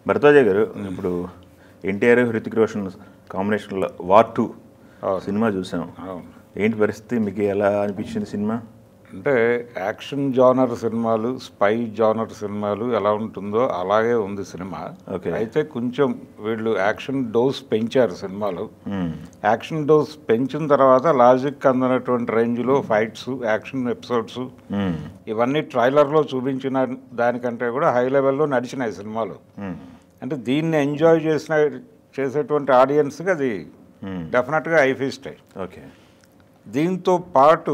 భరద్వాజ గారు ఇప్పుడు ఎన్టీఆర్ హృతిక్ రోషన్ కాంబినేషన్లో వార్ 2 సినిమా చూసాం. ఏంటి పరిస్థితి, మీకు ఎలా అనిపించింది సినిమా? అంటే యాక్షన్ జానర్ సినిమాలు, స్పై జానర్ సినిమాలు ఎలా ఉంటుందో అలాగే ఉంది సినిమా. అయితే కొంచెం వీళ్ళు యాక్షన్ డోస్ పెంచారు సినిమాలో. యాక్షన్ డోస్ పెంచిన తర్వాత లాజిక్ అందనటువంటి రేంజ్లో ఫైట్స్, యాక్షన్ ఎపిసోడ్స్ ఇవన్నీ ట్రైలర్లో చూపించిన దానికంటే కూడా హై లెవెల్లో నడిచినాయి సినిమాలో. అంటే దీన్ని ఎంజాయ్ చేసేటువంటి ఆడియన్స్కి అది డెఫినెట్గా ఐఫీస్టై. ఓకే. దీంతో పాటు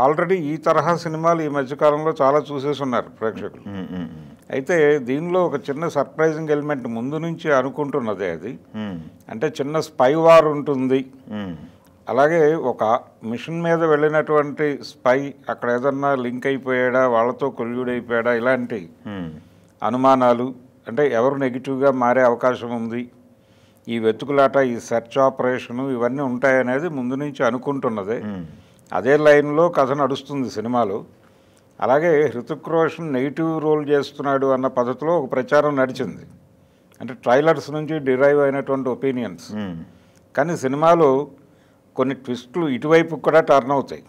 ఆల్రెడీ ఈ తరహా సినిమాలు ఈ మధ్యకాలంలో చాలా చూసేసి ఉన్నారు ప్రేక్షకులు. అయితే దీనిలో ఒక చిన్న సర్ప్రైజింగ్ ఎలిమెంట్ ముందు నుంచి అనుకుంటున్నదే అది. అంటే చిన్న స్పై వార్ ఉంటుంది, అలాగే ఒక మిషన్ మీద వెళ్ళినటువంటి స్పై అక్కడ ఏదన్నా లింక్ అయిపోయాడా, వాళ్ళతో కొల్యూడ్ అయిపోయాడా, ఇలాంటి అనుమానాలు, అంటే ఎవరు నెగిటివ్గా మారే అవకాశం ఉంది, ఈ వెతుకులాట, ఈ సెర్చ్ ఆపరేషను ఇవన్నీ ఉంటాయనేది ముందు నుంచి అనుకుంటున్నదే. అదే లైన్లో కథ నడుస్తుంది సినిమాలో. అలాగే హృతిక్ రోషన్ నెగిటివ్ రోల్ చేస్తున్నాడు అన్న పద్ధతిలో ఒక ప్రచారం నడిచింది, అంటే ట్రైలర్స్ నుంచి డిరైవ్ అయినటువంటి ఒపీనియన్స్. కానీ సినిమాలో కొన్ని ట్విస్టులు ఇటువైపు కూడా టర్న్ అవుతాయి.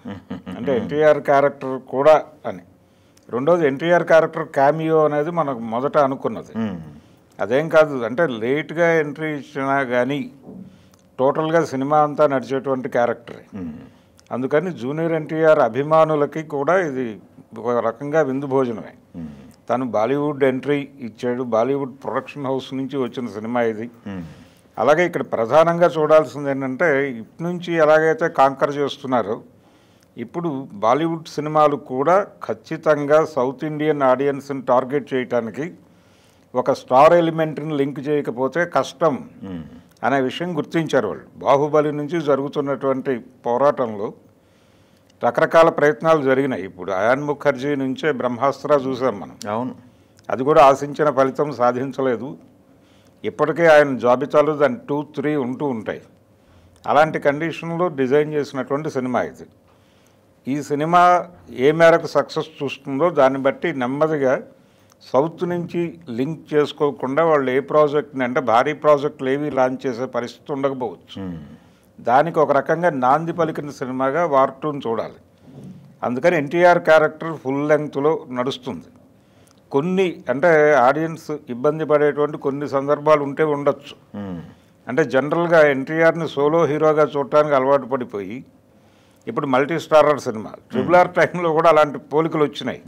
అంటే ఎన్టీఆర్ క్యారెక్టర్ కూడా అని. రెండోది ఎన్టీఆర్ క్యారెక్టర్ క్యామియో అనేది మనకు మొదట అనుకున్నది. అదేం కాదు, అంటే లేట్గా ఎంట్రీ ఇచ్చినా కానీ టోటల్గా సినిమా అంతా నడిచేటువంటి క్యారెక్టరే. అందుకని జూనియర్ ఎన్టీఆర్ అభిమానులకి కూడా ఇది ఒక రకంగా విందు భోజనమే. తను బాలీవుడ్ ఎంట్రీ ఇచ్చాడు, బాలీవుడ్ ప్రొడక్షన్ హౌస్ నుంచి వచ్చిన సినిమా ఇది. అలాగే ఇక్కడ ప్రధానంగా చూడాల్సింది ఏంటంటే, ఇటు నుంచి ఎలాగైతే కాంకర్ చేస్తున్నారో ఇప్పుడు బాలీవుడ్ సినిమాలు కూడా ఖచ్చితంగా సౌత్ ఇండియన్ ఆడియన్స్ని టార్గెట్ చేయటానికి ఒక స్టార్ ఎలిమెంట్ని లింక్ చేయకపోతే కష్టం అనే విషయం గుర్తించారు వాళ్ళు. బాహుబలి నుంచి జరుగుతున్నటువంటి పోరాటంలో రకరకాల ప్రయత్నాలు జరిగినాయి. ఇప్పుడు అయాన్ ముఖర్జీ నుంచే బ్రహ్మాస్త్ర చూసాం మనం. అవును, అది కూడా ఆశించిన ఫలితం సాధించలేదు. ఇప్పటికే ఆయన జాబితాలు దాని 2, 3 ఉంటూ ఉంటాయి. అలాంటి కండిషన్లో డిజైన్ చేసినటువంటి సినిమా ఇది. ఈ సినిమా ఏ మేరకు సక్సెస్ చూస్తుందో దాన్ని బట్టి నెమ్మదిగా సౌత్ నుంచి లింక్ చేసుకోకుండా వాళ్ళు ఏ ప్రాజెక్ట్ని, అంటే భారీ ప్రాజెక్టులు ఏవి లాంచ్ చేసే పరిస్థితి ఉండకపోవచ్చు. దానికి ఒక రకంగా నాంది పలికిన సినిమాగా వార్ 2ని చూడాలి. అందుకని ఎన్టీఆర్ క్యారెక్టర్ ఫుల్ లెంగ్త్లో నడుస్తుంది. కొన్ని అంటే ఆడియన్స్ ఇబ్బంది పడేటువంటి కొన్ని సందర్భాలు ఉంటే ఉండొచ్చు. అంటే జనరల్గా ఎన్టీఆర్ని సోలో హీరోగా చూడటానికి అలవాటు పడిపోయి ఇప్పుడు మల్టీ స్టారర్ సినిమా RRR టైంలో కూడా అలాంటి పోలికలు వచ్చినాయి.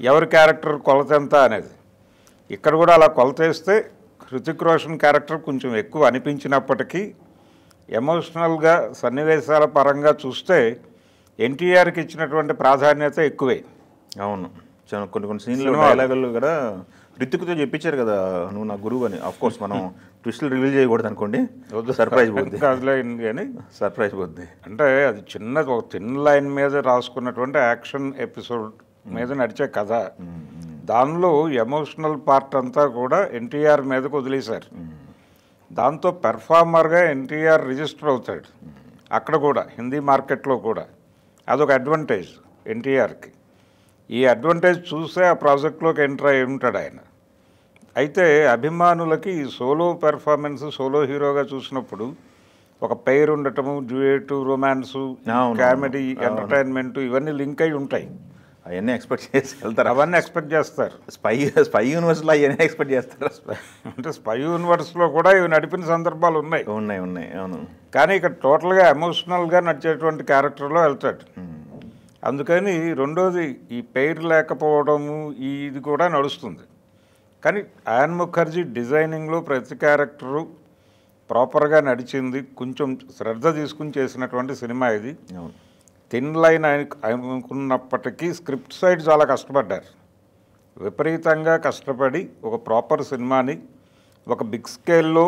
ఎవరి క్యారెక్టర్ కొలత ఎంత అనేది. ఇక్కడ కూడా అలా కొలత వేస్తే హృతిక్ రోషన్ క్యారెక్టర్ కొంచెం ఎక్కువ అనిపించినప్పటికీ ఎమోషనల్గా సన్నివేశాల పరంగా చూస్తే ఎన్టీఆర్కి ఇచ్చినటువంటి ప్రాధాన్యత ఎక్కువే. అవును, కొన్ని సీన్లు డైలాగులు కూడా రితిక్తో చెప్పించారు కదా, నువ్వు నా గురువు అని. ఆఫ్ కోర్స్ మనం ట్విస్టులు రివీల్ చేయకూడదు అనుకోండి, సర్ప్రైజ్ పోద్ది. కానీ సర్ప్రైజ్ పోద్ది. అంటే అది చిన్నది, ఒక థిన్ లైన్ మీద రాసుకున్నటువంటి యాక్షన్ ఎపిసోడ్ మీద నడిచే కథ. దానిలో ఎమోషనల్ పార్ట్ అంతా కూడా ఎన్టీఆర్ మీదకు వదిలేశారు. దాంతో పెర్ఫార్మర్గా ఎన్టీఆర్ రిజిస్టర్ అవుతాడు అక్కడ కూడా, హిందీ మార్కెట్లో కూడా. అదొక అడ్వాంటేజ్ ఎన్టీఆర్కి. ఈ అడ్వాంటేజ్ చూసే ఆ ప్రాజెక్ట్లోకి ఎంటర్ అయి ఉంటాడు ఆయన. అయితే అభిమానులకి ఈ సోలో పెర్ఫార్మెన్స్, సోలో హీరోగా చూసినప్పుడు ఒక పెయిర్ ఉండటము, డ్యూయేటు, రొమాన్సు, కామెడీ, ఎంటర్టైన్మెంట్ ఇవన్నీ లింక్ అయి ఉంటాయి. అవన్నీ ఎక్స్పెక్ట్ చేసి వెళ్తారు. అవన్నీ ఎక్స్పెక్ట్ చేస్తారు. స్పై యూనివర్స్లో అవన్నీ ఎక్స్పెక్ట్ చేస్తారు. అంటే స్పై యూనివర్స్లో కూడా ఇవి నడిపిన సందర్భాలు ఉన్నాయి. అవును. కానీ ఇక్కడ టోటల్గా ఎమోషనల్గా నడిచేటువంటి క్యారెక్టర్లో వెళ్తాడు. అందుకని రెండోది ఈ పెయిర్ లేకపోవడము ఇది కూడా నడుస్తుంది. కానీ అయాన్ ముఖర్జీ డిజైనింగ్లో ప్రతి క్యారెక్టరు ప్రాపర్గా నడిచింది. కొంచెం శ్రద్ధ తీసుకుని చేసినటువంటి సినిమా ఇది. థిన్ లైన్ అనుకున్నప్పటికీ స్క్రిప్ట్ సైడ్ చాలా కష్టపడ్డారు. విపరీతంగా కష్టపడి ఒక ప్రాపర్ సినిమాని ఒక బిగ్ స్కేల్లో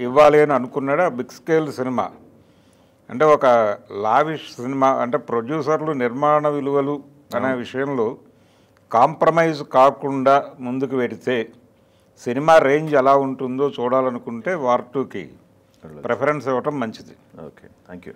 ఇవ్వాలి అని అనుకున్నాడు. ఆ బిగ్ స్కేల్ సినిమా అంటే ఒక లావిష్ సినిమా, అంటే ప్రొడ్యూసర్లు నిర్మాణ విలువలు అనే విషయంలో కాంప్రమైజ్ కాకుండా ముందుకు వెడితే సినిమా రేంజ్ ఎలా ఉంటుందో చూడాలనుకుంటే వార్ 2కి ప్రిఫరెన్స్ ఇవ్వటం మంచిది. Okay, thank you.